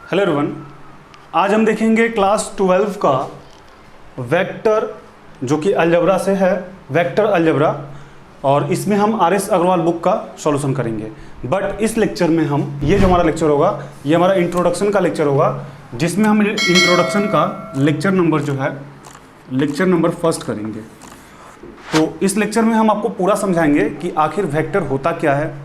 Hello everyone, आज हम देखेंगे क्लास 12 का वेक्टर जो कि अलजेब्रा से है, वेक्टर अलजेब्रा, और इसमें हम आर.एस. अग्रवाल बुक का सॉल्यूशन करेंगे। बट इस लेक्चर में हम ये जो हमारा लेक्चर होगा ये हमारा इंट्रोडक्शन का लेक्चर होगा, जिसमें हम इंट्रोडक्शन का लेक्चर नंबर जो है लेक्चर नंबर फर्स्ट करेंगे। तो इस लेक्चर में हम आपको पूरा समझाएंगे कि आखिर वेक्टर होता क्या है,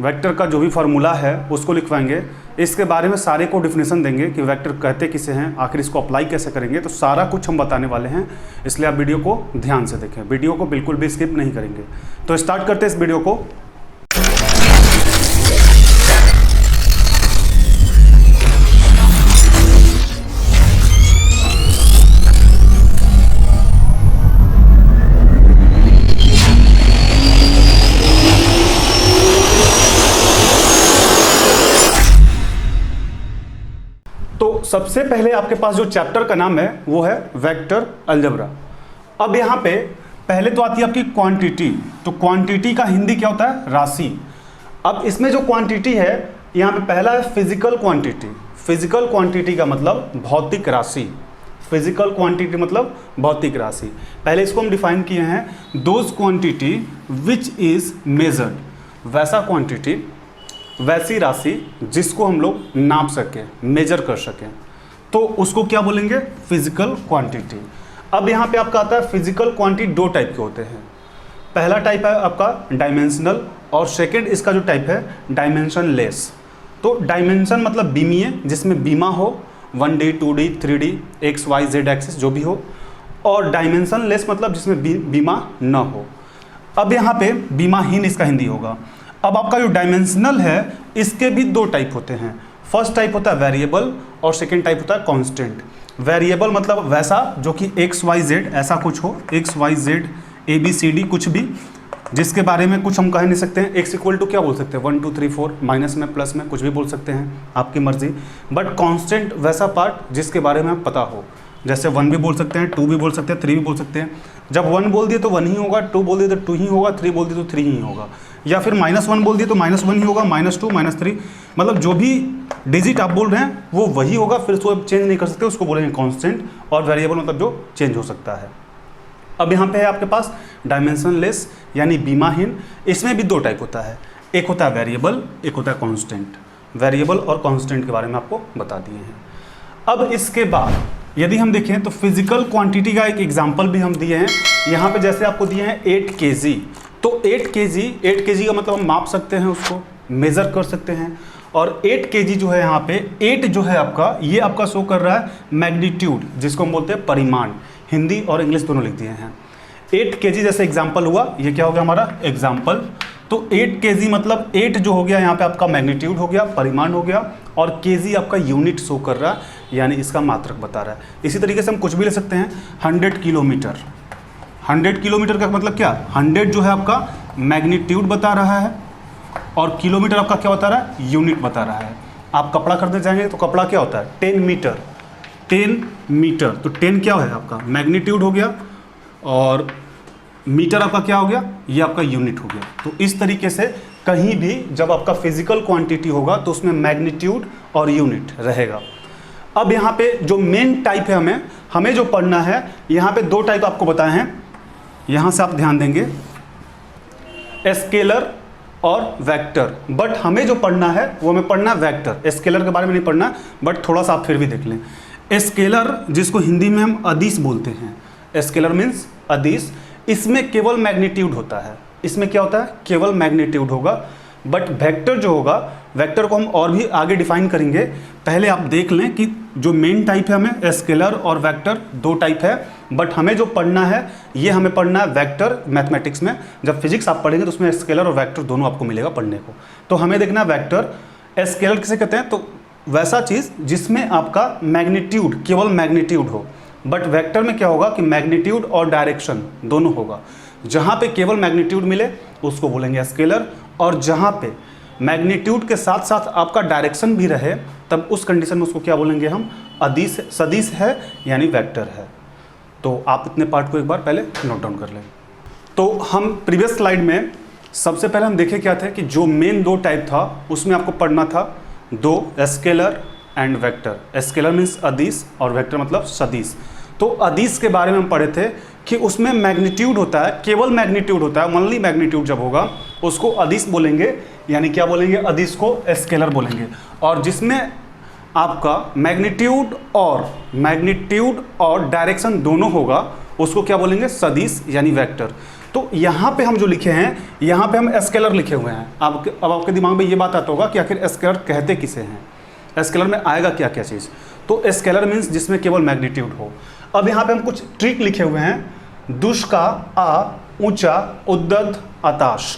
वेक्टर का जो भी फार्मूला है उसको लिखवाएंगे, इसके बारे में सारे को डिफिनेशन देंगे कि वेक्टर कहते किसे हैं, आखिर इसको अप्लाई कैसे करेंगे। तो सारा कुछ हम बताने वाले हैं, इसलिए आप वीडियो को ध्यान से देखें, वीडियो को बिल्कुल भी स्किप नहीं करेंगे। तो स्टार्ट करते हैं इस वीडियो को। तो सबसे पहले आपके पास जो चैप्टर का नाम है वो है वेक्टर अलजेब्रा। अब यहाँ पे पहले तो आती है आपकी क्वांटिटी। तो क्वांटिटी का हिंदी क्या होता है? राशि। अब इसमें जो क्वांटिटी है यहाँ पे पहला है फिजिकल क्वांटिटी। फिजिकल क्वांटिटी का मतलब भौतिक राशि। फिजिकल क्वांटिटी मतलब भौतिक राशि। पहले इसको हम डिफाइन किए हैं, those quantity which is measured, वैसा क्वांटिटी, वैसी राशि जिसको हम लोग नाप सकें, मेजर कर सकें, तो उसको क्या बोलेंगे? Physical quantity. अब यहाँ पे आपका आता है फिजिकल क्वांटिटी दो टाइप के होते हैं। पहला टाइप है आपका डायमेंशनल और सेकंड इसका जो टाइप है डायमेंशन लेस। तो डायमेंशन मतलब बीमीय, जिसमें बीमा हो 1D 2D 3D XYZ axis जो भी हो, और डायमेंशन लेस मतलब जिसमें बीमा न हो। अब यहाँ पे बीमाहीन इसका हिंदी होगा। अब आपका जो डायमेंशनल है इसके भी दो टाइप होते हैं। फर्स्ट टाइप होता है वेरिएबल और सेकंड टाइप होता है कांस्टेंट। वेरिएबल मतलब वैसा जो कि XYZ ऐसा कुछ हो, XYZ ABCD कुछ भी, जिसके बारे में कुछ हम कह नहीं सकते हैं। x इक्वल टू क्या बोल सकते हैं? 1 2 3 4, माइनस में प्लस में कुछ भी बोल सकते हैं, आपकी मर्जी। बट कांस्टेंट वैसा पार्ट जिसके बारे में पता हो, जैसे 1 भी बोल सकते हैं, 2 भी बोल सकते हैं, 3 भी बोल सकते हैं। जब 1 बोल दिए तो 1 ही होगा, 2 बोल दिए तो 2 ही होगा, 3 बोल दिए तो 3 ही होगा, या फिर -1 बोल दिए तो -1 ही होगा, -2 -3, मतलब जो भी डिजिट आप बोल रहे हैं वो वही होगा, फिर उसको चेंज नहीं कर सकते, उसको बोलेंगे कांस्टेंट। और वेरिएबल मतलब जो चेंज हो सकता है। अब यहाँ पे है आपके पास डायमेंशन लेस यानी बीमाहीन। इसमें भी दो टाइप होता है, एक होता है वेरिएबल, एक होता है कांस्टेंट। वेरिएबल और कांस्टेंट के बारे में आपको बता दिए हैं। अब इसके बाद यदि हम देखें तो फिजिकल क्वांटिटी का एक एग्जांपल भी हम दिए हैं यहाँ पे। जैसे आपको दिए हैं 8 kg, तो 8 kg का मतलब हम माप सकते हैं, उसको मेज़र कर सकते हैं। और 8 kg जो है यहाँ पे 8 जो है आपका, ये आपका शो कर रहा है मैग्नीट्यूड, जिसको हम बोलते हैं परिमाण। हिंदी और इंग्लिश दोनों लिख दिए हैं। 8 kg जैसे एग्जाम्पल हुआ, ये क्या हो गया हमारा? एग्जाम्पल। तो 8 kg मतलब 8 जो हो गया यहाँ पे आपका मैग्नीट्यूड हो गया, परिमाण हो गया, और kg आपका यूनिट शो कर रहा है, यानी इसका मात्रक बता रहा है। इसी तरीके से हम कुछ भी ले सकते हैं। 100 किलोमीटर, 100 किलोमीटर का मतलब क्या? 100 जो है आपका मैग्नीट्यूड बता रहा है और किलोमीटर आपका क्या बता रहा है? यूनिट बता रहा है। आप कपड़ा खरीदने जाएंगे तो कपड़ा क्या होता है? 10 मीटर, 10 मीटर। तो 10 क्या है आपका? मैग्नीट्यूड हो गया, और मीटर आपका क्या हो गया? ये आपका यूनिट हो गया। तो इस तरीके से कहीं भी जब आपका फिजिकल क्वांटिटी होगा तो उसमें मैग्नीट्यूड और यूनिट रहेगा। अब यहाँ पे जो मेन टाइप है, हमें जो पढ़ना है, यहाँ पे दो टाइप आपको बताए हैं, यहाँ से आप ध्यान देंगे, स्केलर और वेक्टर। बट हमें जो पढ़ना है वो हमें पढ़ना है वेक्टर, स्केलर के बारे में नहीं पढ़ना, बट थोड़ा सा आप फिर भी देख लें। स्केलर जिसको हिंदी में हम अदिश बोलते हैं, स्केलर मीन्स अदिश, इसमें केवल मैग्नीट्यूड होता है। इसमें क्या होता है? केवल मैग्नीट्यूड होगा। बट वेक्टर जो होगा, वेक्टर को हम और भी आगे डिफाइन करेंगे। पहले आप देख लें कि जो मेन टाइप है हमें स्केलर और वेक्टर दो टाइप है, बट हमें जो पढ़ना है ये हमें पढ़ना है वेक्टर मैथमेटिक्स में। जब फिजिक्स आप पढ़ेंगे तो उसमें स्केलर और वेक्टर दोनों आपको मिलेगा पढ़ने को। तो हमें देखना है वेक्टर। स्केलर किसे कहते हैं? तो वैसा चीज़ जिसमें आपका मैग्नीट्यूड, केवल मैग्नीट्यूड हो। बट वेक्टर में क्या होगा कि मैग्नीट्यूड और डायरेक्शन दोनों होगा। जहाँ पे केवल मैग्नीट्यूड मिले उसको बोलेंगे स्केलर, और जहाँ पे मैग्नीट्यूड के साथ साथ आपका डायरेक्शन भी रहे तब उस कंडीशन में उसको क्या बोलेंगे हम? अदिश, सदिश है, यानी वेक्टर है। तो आप इतने पार्ट को एक बार पहले नोट डाउन कर लें। तो हम प्रीवियस स्लाइड में सबसे पहले हम देखे क्या थे कि जो मेन दो टाइप था उसमें आपको पढ़ना था दो, scalar and vector. Scalar means अदिश और वेक्टर मतलब सदिश। तो अदिश के बारे में हम पढ़े थे कि उसमें मैग्नीट्यूड होता है, केवल मैग्नीट्यूड होता है, ओनली मैग्नीट्यूड जब होगा उसको अदिश बोलेंगे, यानी क्या बोलेंगे, अदिश को स्केलर बोलेंगे। और जिसमें आपका मैग्नीट्यूड और डायरेक्शन दोनों होगा उसको क्या बोलेंगे, सदिश यानी वेक्टर। तो यहाँ पे हम जो लिखे हैं, यहाँ पे हम स्केलर लिखे हुए हैं। अब आपके दिमाग में ये बात आता होगा कि आखिर स्केलर कहते किसे हैं, स्केलर में आएगा क्या क्या चीज़। तो स्केलर मीन्स जिसमें केवल मैग्नीट्यूड हो। अब यहाँ पे हम कुछ ट्रिक लिखे हुए हैं, दुश का आ, ऊंचा, उद्दत, आताश।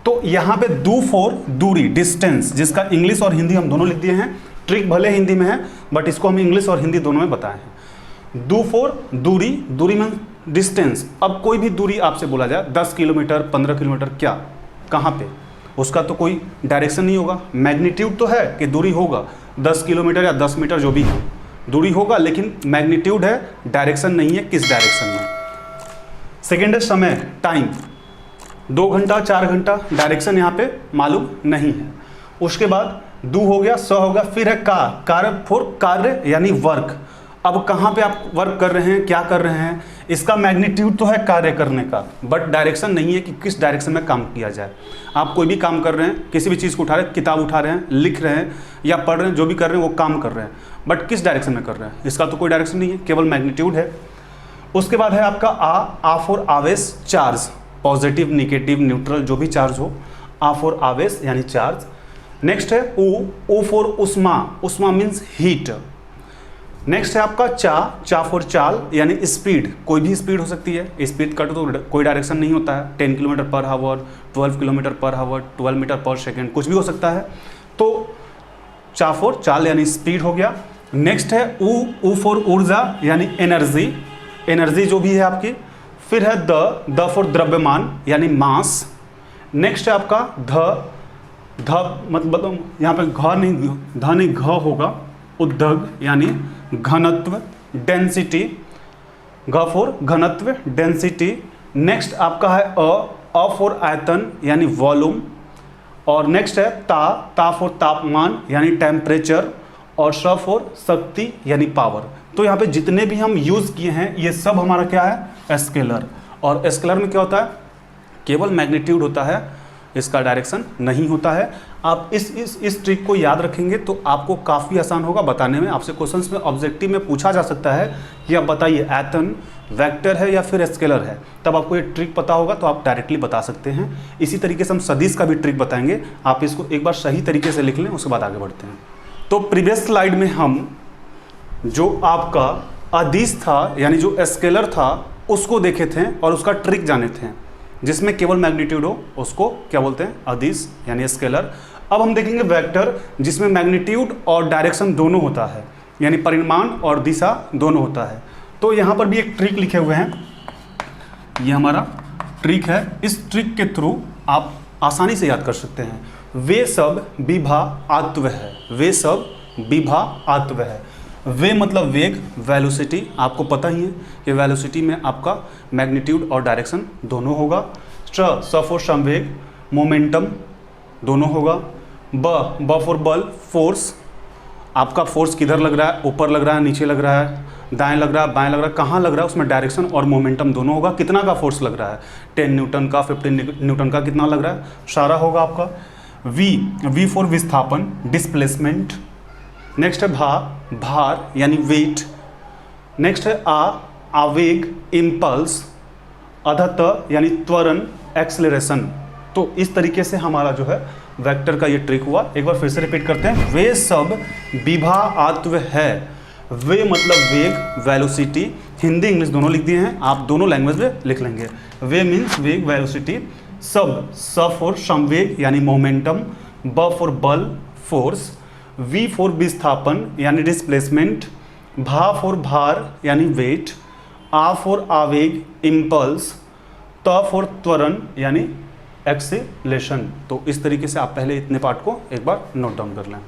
तो यहाँ पे दू फॉर दूरी, डिस्टेंस, जिसका इंग्लिश और हिंदी हम दोनों लिख दिए हैं। ट्रिक भले हिंदी में है बट इसको हम इंग्लिश और हिंदी दोनों में बताए हैं। दू फॉर दूरी, दूरी मीन डिस्टेंस। अब कोई भी दूरी आपसे बोला जाए 10 किलोमीटर, 15 किलोमीटर, क्या, कहाँ पे, उसका तो कोई डायरेक्शन नहीं होगा। मैग्नीट्यूड तो है कि दूरी होगा 10 किलोमीटर या 10 मीटर जो भी हो, दूरी होगा, लेकिन मैग्नीट्यूड है, डायरेक्शन नहीं है किस डायरेक्शन में। सेकेंड है समय, टाइम, 2 घंटा 4 घंटा, डायरेक्शन यहाँ पे मालूम नहीं है। उसके बाद दू हो गया, स हो गया, फिर है का, कार्य फॉर कार्य यानी वर्क। अब कहाँ पे आप वर्क कर रहे हैं, क्या कर रहे हैं, इसका मैग्नीट्यूड तो है कार्य करने का, बट डायरेक्शन नहीं है कि किस डायरेक्शन में काम किया जाए। आप कोई भी काम कर रहे हैं, किसी भी चीज़ को उठा रहे हैं, किताब उठा रहे हैं, लिख रहे हैं या पढ़ रहे हैं, जो भी कर रहे हैं वो काम कर रहे हैं, बट किस डायरेक्शन में कर रहे हैं, इसका तो कोई डायरेक्शन नहीं है, केवल मैग्नीट्यूड है। उसके बाद है आपका आ फॉर आवेश, चार्ज, पॉजिटिव, निगेटिव, न्यूट्रल, जो भी चार्ज हो, आ फॉर आवेश यानी चार्ज। नेक्स्ट है ऊ फॉर उष्मा, उष्मा मीन्स हीट। नेक्स्ट है आपका चा फॉर चाल यानी स्पीड, कोई भी स्पीड हो सकती है, स्पीड का तो कोई डायरेक्शन नहीं होता है, 10 kilometre per hour, 12 kilometre per hour, 12 metre per second, कुछ भी हो सकता है। तो चा फॉर चाल यानी स्पीड हो गया। नेक्स्ट है ऊ फॉर ऊर्जा यानी एनर्जी, एनर्जी जो भी है आपकी। फिर है द फॉर द्रव्यमान यानी मास। नेक्स्ट है आपका ध मतलब यहाँ पे घ नहीं घ होगा, उद्दग यानी घनत्व, डेंसिटी, घ फॉर घनत्व, डेंसिटी। नेक्स्ट आपका है अ फॉर आयतन यानी वॉल्यूम। और नेक्स्ट है ता फॉर तापमान यानी टेम्परेचर। और श फॉर शक्ति यानी पावर। तो यहाँ पे जितने भी हम यूज़ किए हैं ये सब हमारा क्या है, स्केलर। और स्केलर में क्या होता है, केवल मैग्नीट्यूड होता है, इसका डायरेक्शन नहीं होता है। आप इस ट्रिक को याद रखेंगे तो आपको काफ़ी आसान होगा बताने में। आपसे क्वेश्चंस में ऑब्जेक्टिव में पूछा जा सकता है कि आप बताइए आयतन वेक्टर है या फिर स्केलर है, तब आपको ये ट्रिक पता होगा तो आप डायरेक्टली बता सकते हैं। इसी तरीके से हम सदिश का भी ट्रिक बताएंगे, आप इसको एक बार सही तरीके से लिख लें, उसके बाद आगे बढ़ते हैं। तो प्रीवियस स्लाइड में हम जो आपका अदिश था यानी जो स्केलर था उसको देखे थे और उसका ट्रिक जाने थे। जिसमें केवल मैग्नीट्यूड हो उसको क्या बोलते हैं, अदिश यानी स्केलर। अब हम देखेंगे वेक्टर, जिसमें मैग्नीट्यूड और डायरेक्शन दोनों होता है, यानी परिमाण और दिशा दोनों होता है। तो यहाँ पर भी एक ट्रिक लिखे हुए हैं, ये हमारा ट्रिक है। इस ट्रिक के थ्रू आप आसानी से याद कर सकते हैं। वे सब विभा आत्व है, वे सब विभा आत्व है। वे मतलब वेग, वेलोसिटी, आपको पता ही है कि वेलोसिटी में आपका मैग्नीट्यूड और डायरेक्शन दोनों होगा। स फॉर संवेग, मोमेंटम दोनों होगा। ब फॉर बल, फोर्स, आपका फोर्स किधर लग रहा है, ऊपर लग रहा है, नीचे लग रहा है, दाएं लग रहा है, बाएं लग रहा है, कहाँ लग रहा है, उसमें डायरेक्शन और मोमेंटम दोनों होगा। कितना का फोर्स लग रहा है, 10 न्यूटन का, 15 न्यूटन का, कितना लग रहा है, सारा होगा आपका। वी फॉर विस्थापन, डिस्प्लेसमेंट। नेक्स्ट है भार यानी वेट। नेक्स्ट है आवेग, इम्पल्स। अधत यानी त्वरण, एक्सेलरेशन। तो इस तरीके से हमारा जो है वेक्टर का ये ट्रिक हुआ। एक बार फिर से रिपीट करते हैं। वे सब विभा आत्व है, वे मतलब वेग, वेलोसिटी, हिंदी इंग्लिश दोनों लिख दिए हैं, आप दोनों लैंग्वेज में लिख लेंगे। वे मीन्स वेग, वेलोसिटी। सब, स फॉर संवेग यानी मोमेंटम, ब फॉर बल, फोर्स, वी फॉर विस्थापन यानी डिस्प्लेसमेंट, भा फॉर भार यानी वेट, आ फॉर आवेग, इम्पल्स, त फॉर त्वरण यानी एक्सेलेरेशन। तो इस तरीके से आप पहले इतने पार्ट को एक बार नोट डाउन कर लें।